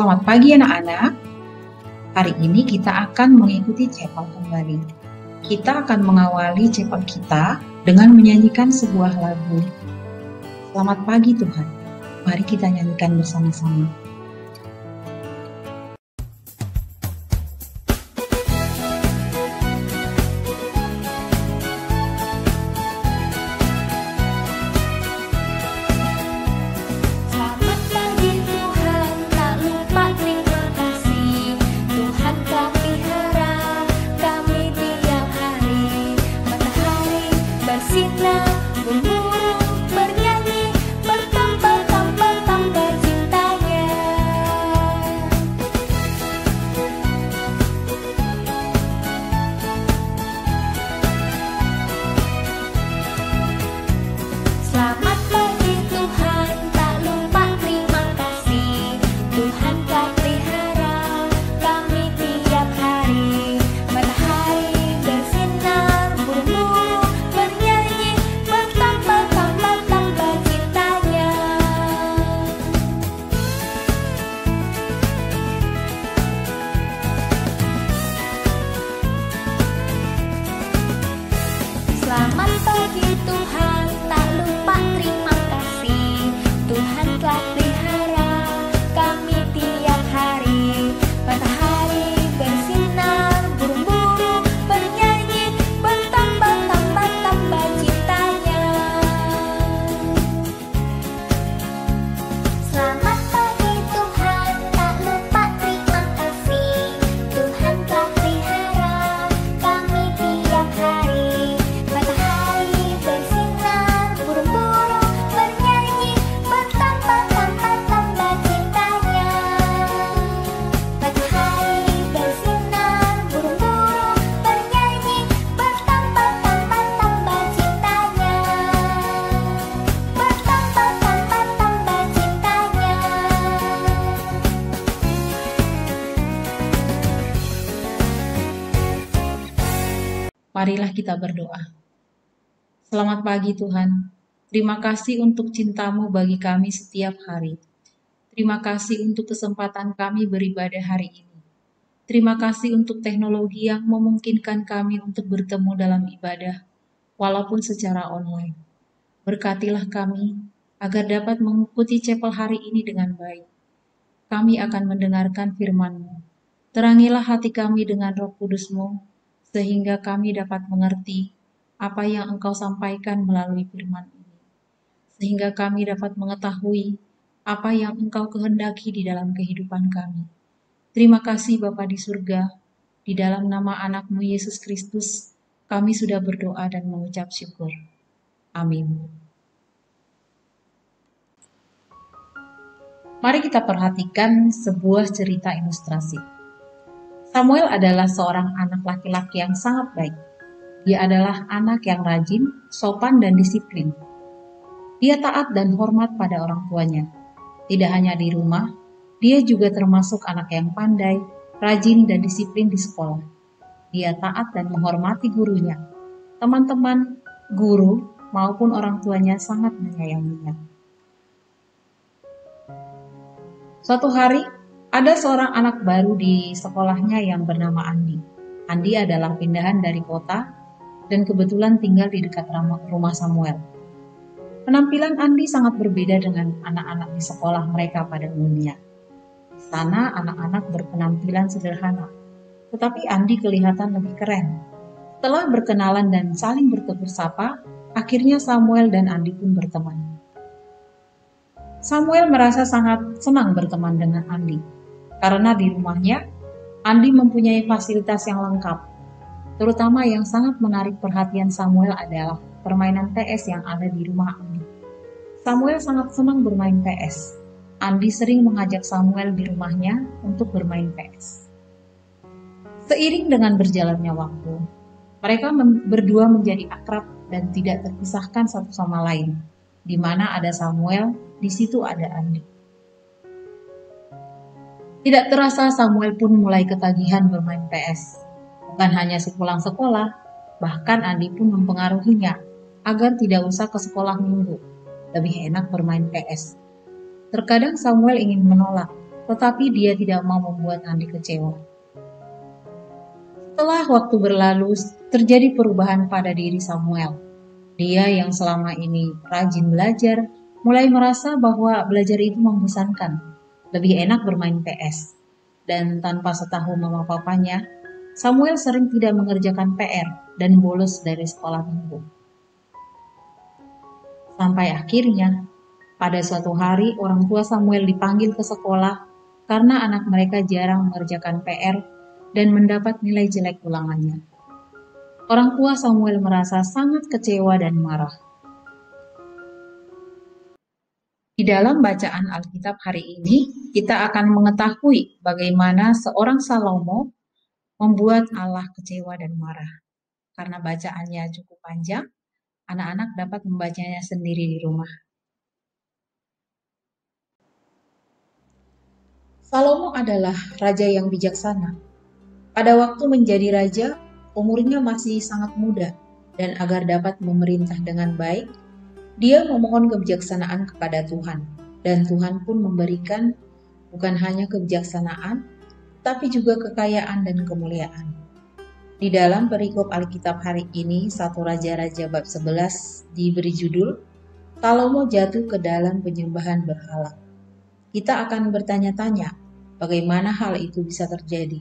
Selamat pagi anak-anak. Hari ini kita akan mengikuti cepal kembali. Kita akan mengawali cepal kita dengan menyanyikan sebuah lagu. Selamat pagi Tuhan. Mari kita nyanyikan bersama-sama. Selamat pagi Tuhan, tak lupa terima kasih. Tuhan telah pelihara kami tiap hari. Matahari bersinar, burung-burung bernyanyi, bertambah-tambah cintanya. Selamat pagi Tuhan, tak lupa terima kasih. Tuhan telah pelihara kami tiap hari. Marilah kita berdoa. Selamat pagi Tuhan. Terima kasih untuk cinta-Mu bagi kami setiap hari. Terima kasih untuk kesempatan kami beribadah hari ini. Terima kasih untuk teknologi yang memungkinkan kami untuk bertemu dalam ibadah, walaupun secara online. Berkatilah kami agar dapat mengikuti cepel hari ini dengan baik. Kami akan mendengarkan firman-Mu. Terangilah hati kami dengan Roh Kudus-Mu, sehingga kami dapat mengerti apa yang Engkau sampaikan melalui firman ini. Sehingga kami dapat mengetahui apa yang Engkau kehendaki di dalam kehidupan kami. Terima kasih Bapa di surga, di dalam nama anak-Mu Yesus Kristus, kami sudah berdoa dan mengucap syukur. Amin. Mari kita perhatikan sebuah cerita ilustrasi. Samuel adalah seorang anak laki-laki yang sangat baik. Dia adalah anak yang rajin, sopan, dan disiplin. Dia taat dan hormat pada orang tuanya. Tidak hanya di rumah, dia juga termasuk anak yang pandai, rajin, dan disiplin di sekolah. Dia taat dan menghormati gurunya. Teman-teman, guru, maupun orang tuanya sangat menyayanginya. Suatu hari, ada seorang anak baru di sekolahnya yang bernama Andi. Andi adalah pindahan dari kota dan kebetulan tinggal di dekat rumah Samuel. Penampilan Andi sangat berbeda dengan anak-anak di sekolah mereka pada umumnya. Di sana anak-anak berpenampilan sederhana, tetapi Andi kelihatan lebih keren. Setelah berkenalan dan saling bertegur sapa, akhirnya Samuel dan Andi pun berteman. Samuel merasa sangat senang berteman dengan Andi. Karena di rumahnya, Andi mempunyai fasilitas yang lengkap. Terutama yang sangat menarik perhatian Samuel adalah permainan PS yang ada di rumah Andi. Samuel sangat senang bermain PS. Andi sering mengajak Samuel di rumahnya untuk bermain PS. Seiring dengan berjalannya waktu, mereka berdua menjadi akrab dan tidak terpisahkan satu sama lain. Di mana ada Samuel, di situ ada Andi. Tidak terasa Samuel pun mulai ketagihan bermain PS. Bukan hanya sepulang sekolah, bahkan Andi pun mempengaruhinya agar tidak usah ke sekolah minggu. Lebih enak bermain PS. Terkadang Samuel ingin menolak, tetapi dia tidak mau membuat Andi kecewa. Setelah waktu berlalu, terjadi perubahan pada diri Samuel. Dia yang selama ini rajin belajar, mulai merasa bahwa belajar itu membosankan. Lebih enak bermain PS. Dan tanpa setahu mama papanya, Samuel sering tidak mengerjakan PR dan bolos dari sekolah minggu. Sampai akhirnya, pada suatu hari orang tua Samuel dipanggil ke sekolah karena anak mereka jarang mengerjakan PR dan mendapat nilai jelek ulangannya. Orang tua Samuel merasa sangat kecewa dan marah. Di dalam bacaan Alkitab hari ini, kita akan mengetahui bagaimana seorang Salomo membuat Allah kecewa dan marah. Karena bacaannya cukup panjang, anak-anak dapat membacanya sendiri di rumah. Salomo adalah raja yang bijaksana. Pada waktu menjadi raja, umurnya masih sangat muda, dan agar dapat memerintah dengan baik, dia memohon kebijaksanaan kepada Tuhan, dan Tuhan pun memberikan bukan hanya kebijaksanaan, tapi juga kekayaan dan kemuliaan. Di dalam perikop Alkitab hari ini, 1 Raja-Raja bab 11 diberi judul, Salomo jatuh ke dalam penyembahan berhala. Kita akan bertanya-tanya, bagaimana hal itu bisa terjadi?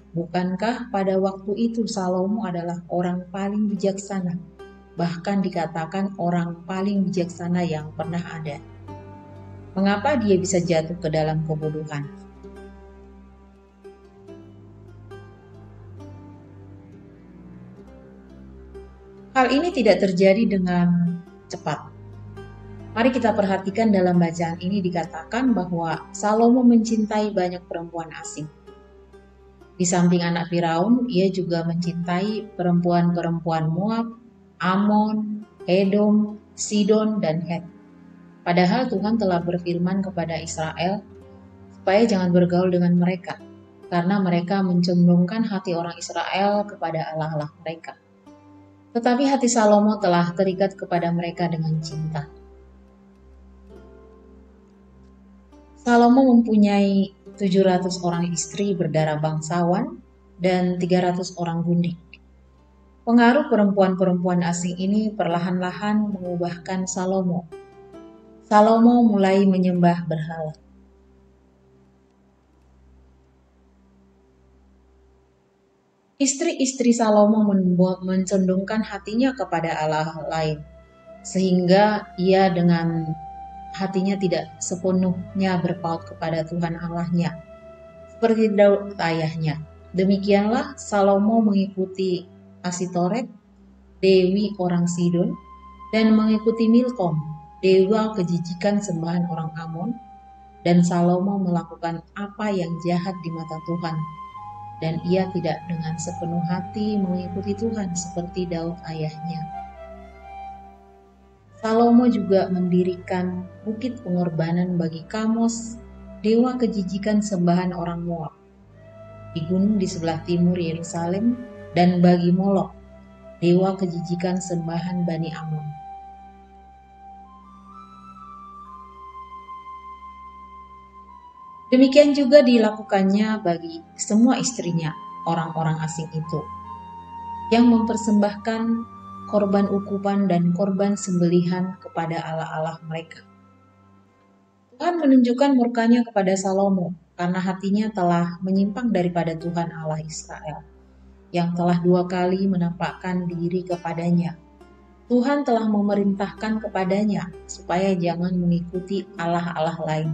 Bukankah pada waktu itu Salomo adalah orang paling bijaksana, bahkan dikatakan orang paling bijaksana yang pernah ada? Mengapa dia bisa jatuh ke dalam kebodohan? Hal ini tidak terjadi dengan cepat. Mari kita perhatikan dalam bacaan ini dikatakan bahwa Salomo mencintai banyak perempuan asing. Di samping anak Firaun, ia juga mencintai perempuan-perempuan Moab, Amon, Edom, Sidon, dan Het. Padahal Tuhan telah berfirman kepada Israel supaya jangan bergaul dengan mereka, karena mereka mencondongkan hati orang Israel kepada Allah-Allah mereka. Tetapi hati Salomo telah terikat kepada mereka dengan cinta. Salomo mempunyai 700 orang istri berdarah bangsawan dan 300 orang gundik. Pengaruh perempuan-perempuan asing ini perlahan-lahan mengubahkan Salomo. Salomo mulai menyembah berhala. Istri-istri Salomo mencondongkan hatinya kepada Allah lain, sehingga ia dengan hatinya tidak sepenuhnya berpaut kepada Tuhan Allahnya, seperti Daud ayahnya. Demikianlah Salomo mengikuti Asitoret, dewi orang Sidon, dan mengikuti Milkom, dewa kejijikan sembahan orang Amon, dan Salomo melakukan apa yang jahat di mata Tuhan, dan ia tidak dengan sepenuh hati mengikuti Tuhan seperti Daud ayahnya. Salomo juga mendirikan bukit pengorbanan bagi Kamos, dewa kejijikan sembahan orang Moab, di gunung di sebelah timur Yerusalem, dan bagi Molok, dewa kejijikan sembahan Bani Amon. Demikian juga dilakukannya bagi semua istrinya, orang-orang asing itu, yang mempersembahkan korban ukupan dan korban sembelihan kepada Allah-Allah mereka. Tuhan menunjukkan murkanya kepada Salomo karena hatinya telah menyimpang daripada Tuhan Allah Israel, yang telah 2 kali menampakkan diri kepadanya. Tuhan telah memerintahkan kepadanya supaya jangan mengikuti Allah-Allah lain.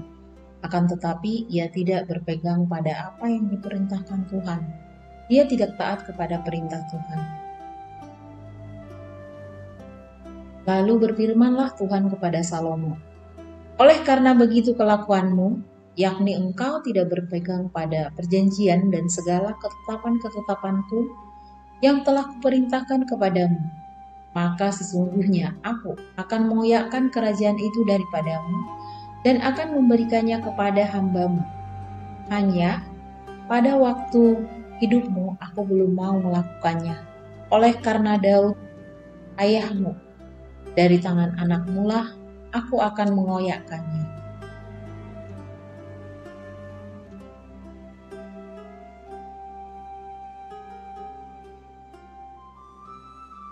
Akan tetapi ia tidak berpegang pada apa yang diperintahkan Tuhan. Dia tidak taat kepada perintah Tuhan. Lalu berfirmanlah Tuhan kepada Salomo, oleh karena begitu kelakuanmu, yakni engkau tidak berpegang pada perjanjian dan segala ketetapan-ketetapanku yang telah kuperintahkan kepadamu, maka sesungguhnya aku akan mengoyakkan kerajaan itu daripadamu dan akan memberikannya kepada hambamu. Hanya pada waktu hidupmu aku belum mau melakukannya, oleh karena Daud ayahmu, dari tangan anakmu lah aku akan mengoyakkannya.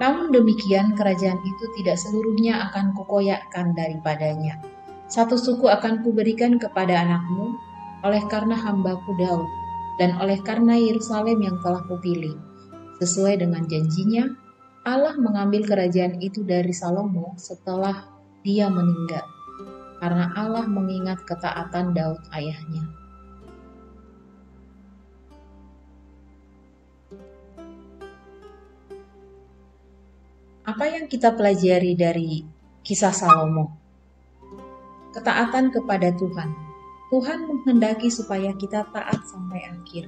Namun demikian, kerajaan itu tidak seluruhnya akan kukoyakkan daripadanya. Satu suku akan kuberikan kepada anakmu, oleh karena hambaku Daud, dan oleh karena Yerusalem yang telah kupilih. Sesuai dengan janjinya, Allah mengambil kerajaan itu dari Salomo setelah dia meninggal, karena Allah mengingat ketaatan Daud ayahnya. Apa yang kita pelajari dari kisah Salomo? Ketaatan kepada Tuhan. Tuhan menghendaki supaya kita taat sampai akhir.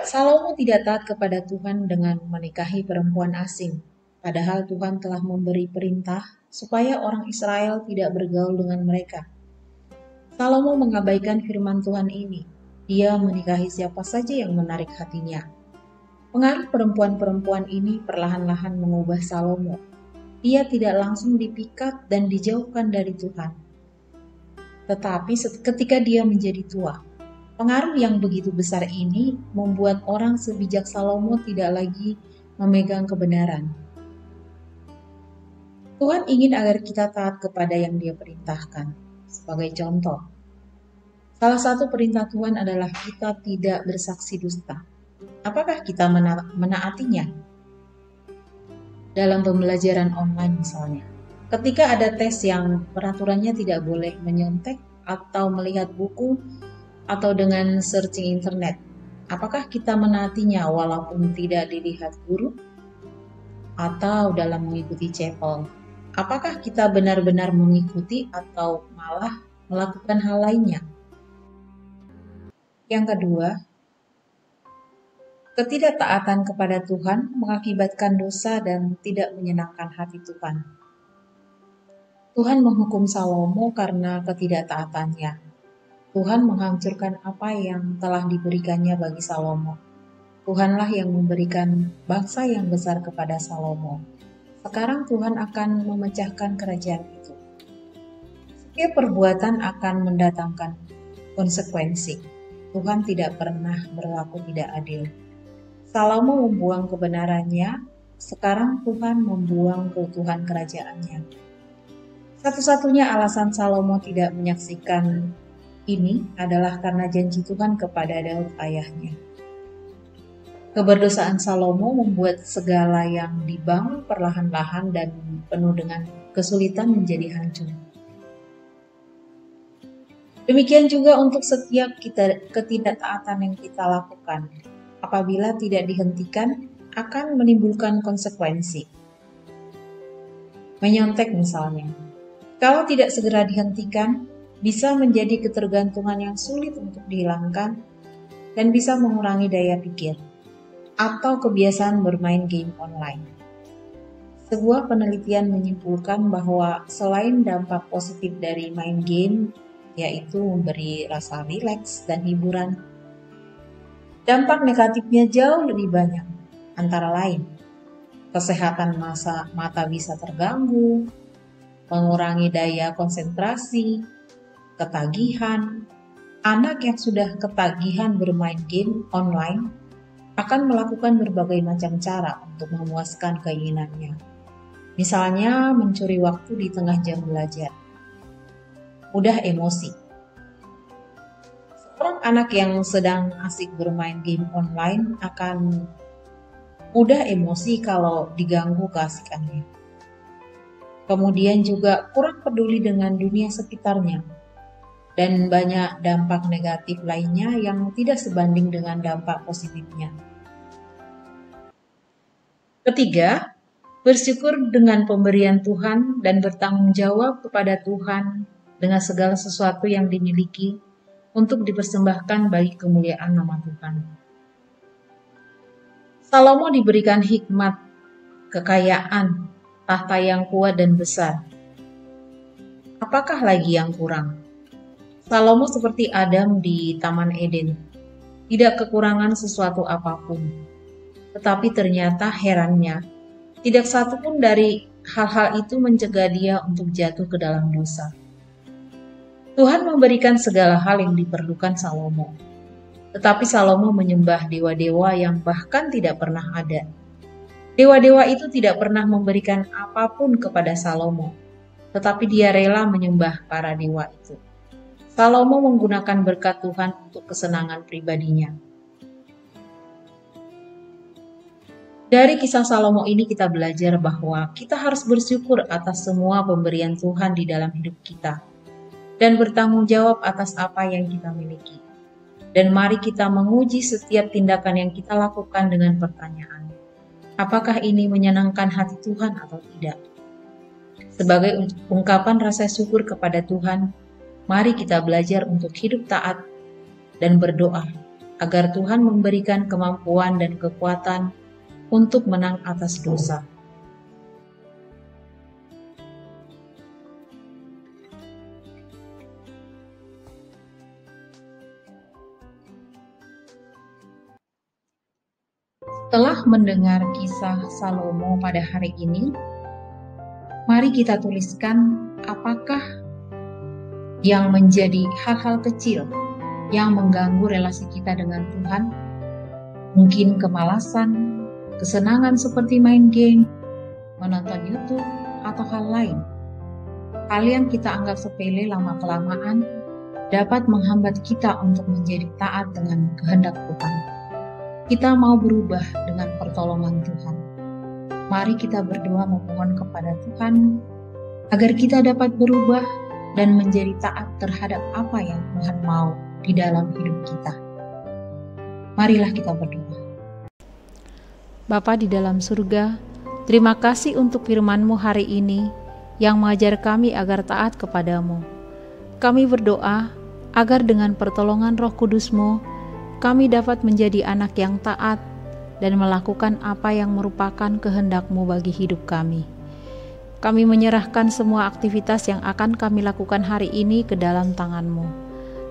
Salomo tidak taat kepada Tuhan dengan menikahi perempuan asing, padahal Tuhan telah memberi perintah supaya orang Israel tidak bergaul dengan mereka. Salomo mengabaikan firman Tuhan ini. Dia menikahi siapa saja yang menarik hatinya. Pengaruh perempuan-perempuan ini perlahan-lahan mengubah Salomo. Ia tidak langsung dipikat dan dijauhkan dari Tuhan. Tetapi ketika dia menjadi tua, pengaruh yang begitu besar ini membuat orang sebijak Salomo tidak lagi memegang kebenaran. Tuhan ingin agar kita taat kepada yang Dia perintahkan. Sebagai contoh, salah satu perintah Tuhan adalah kita tidak bersaksi dusta. Apakah kita menaatinya? Dalam pembelajaran online misalnya, ketika ada tes yang peraturannya tidak boleh menyontek atau melihat buku atau dengan searching internet, apakah kita menaatinya walaupun tidak dilihat guru? Atau dalam mengikuti chapel, apakah kita benar-benar mengikuti atau malah melakukan hal lainnya? Yang kedua, ketidaktaatan kepada Tuhan mengakibatkan dosa dan tidak menyenangkan hati Tuhan. Tuhan menghukum Salomo karena ketidaktaatannya. Tuhan menghancurkan apa yang telah diberikannya bagi Salomo. Tuhanlah yang memberikan bangsa yang besar kepada Salomo. Sekarang Tuhan akan memecahkan kerajaan itu. Setiap perbuatan akan mendatangkan konsekuensi. Tuhan tidak pernah berlaku tidak adil. Salomo membuang kebenarannya, sekarang Tuhan membuang keutuhan kerajaannya. Satu-satunya alasan Salomo tidak menyaksikan ini adalah karena janji Tuhan kepada Daud ayahnya. Keberdosaan Salomo membuat segala yang dibangun perlahan-lahan dan penuh dengan kesulitan menjadi hancur. Demikian juga untuk setiap ketidaktaatan yang kita lakukan. Apabila tidak dihentikan, akan menimbulkan konsekuensi. Menyontek misalnya. Kalau tidak segera dihentikan, bisa menjadi ketergantungan yang sulit untuk dihilangkan dan bisa mengurangi daya pikir atau kebiasaan bermain game online. Sebuah penelitian menyimpulkan bahwa selain dampak positif dari main game, yaitu memberi rasa rileks dan hiburan, dampak negatifnya jauh lebih banyak, antara lain kesehatan mata bisa terganggu, mengurangi daya konsentrasi, ketagihan. Anak yang sudah ketagihan bermain game online akan melakukan berbagai macam cara untuk memuaskan keinginannya. Misalnya mencuri waktu di tengah jam belajar. Mudah emosi. Seorang anak yang sedang asik bermain game online akan mudah emosi kalau diganggu keasikannya. Kemudian juga kurang peduli dengan dunia sekitarnya. Dan banyak dampak negatif lainnya yang tidak sebanding dengan dampak positifnya. Ketiga, bersyukur dengan pemberian Tuhan dan bertanggung jawab kepada Tuhan dengan segala sesuatu yang dimiliki untuk dipersembahkan bagi kemuliaan nama Tuhan. Salomo diberikan hikmat, kekayaan, tahta yang kuat dan besar. Apakah lagi yang kurang? Salomo seperti Adam di Taman Eden, tidak kekurangan sesuatu apapun. Tetapi ternyata herannya, tidak satu pun dari hal-hal itu mencegah dia untuk jatuh ke dalam dosa. Tuhan memberikan segala hal yang diperlukan Salomo. Tetapi Salomo menyembah dewa-dewa yang bahkan tidak pernah ada. Dewa-dewa itu tidak pernah memberikan apapun kepada Salomo, tetapi dia rela menyembah para dewa itu. Salomo menggunakan berkat Tuhan untuk kesenangan pribadinya. Dari kisah Salomo ini kita belajar bahwa kita harus bersyukur atas semua pemberian Tuhan di dalam hidup kita dan bertanggung jawab atas apa yang kita miliki. Dan mari kita menguji setiap tindakan yang kita lakukan dengan pertanyaan, apakah ini menyenangkan hati Tuhan atau tidak? Sebagai ungkapan rasa syukur kepada Tuhan, mari kita belajar untuk hidup taat dan berdoa agar Tuhan memberikan kemampuan dan kekuatan untuk menang atas dosa. Setelah mendengar kisah Salomo pada hari ini, mari kita tuliskan apakah yang menjadi hal-hal kecil yang mengganggu relasi kita dengan Tuhan. Mungkin kemalasan, kesenangan seperti main game, menonton YouTube, atau hal lain. Hal yang kita anggap sepele lama-kelamaan dapat menghambat kita untuk menjadi taat dengan kehendak Tuhan. Kita mau berubah dengan pertolongan Tuhan. Mari kita berdoa memohon kepada Tuhan agar kita dapat berubah dan menjadi taat terhadap apa yang Tuhan mau di dalam hidup kita. Marilah kita berdoa. Bapa di dalam surga, terima kasih untuk firman-Mu hari ini yang mengajar kami agar taat kepadamu. Kami berdoa agar dengan pertolongan Roh Kudus-Mu, kami dapat menjadi anak yang taat dan melakukan apa yang merupakan kehendak-Mu bagi hidup kami. Kami menyerahkan semua aktivitas yang akan kami lakukan hari ini ke dalam tangan-Mu.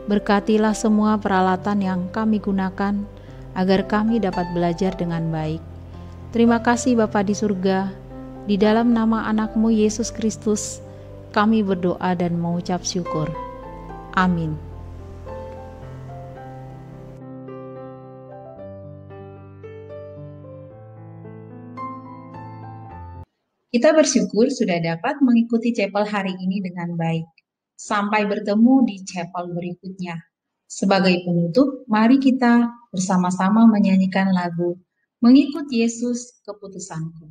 Berkatilah semua peralatan yang kami gunakan agar kami dapat belajar dengan baik. Terima kasih Bapa di surga, di dalam nama anak-Mu Yesus Kristus, kami berdoa dan mengucap syukur. Amin. Kita bersyukur sudah dapat mengikuti chapel hari ini dengan baik. Sampai bertemu di chapel berikutnya. Sebagai penutup, mari kita bersama-sama menyanyikan lagu Mengikut Yesus Keputusanku.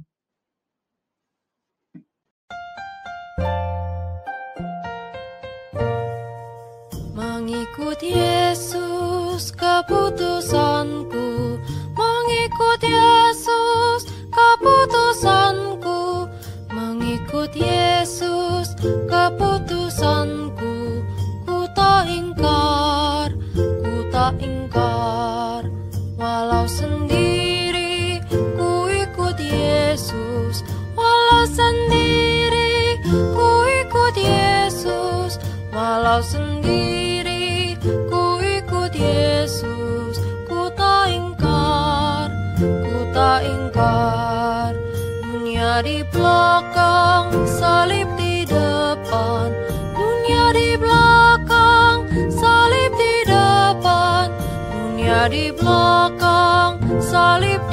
Mengikut Yesus keputusanku, mengikut Yesus keputusanku, mengikut Yesus keputusanku, ku tak ingkar, walau sendiri ku ikut Yesus, walau sendiri ku ikut Yesus, walau sendiri ku ikut Yesus, ku tak ingkar, dunia di belakang, salib di depan, dunia di belakang, salib di depan, dunia di belakang, salib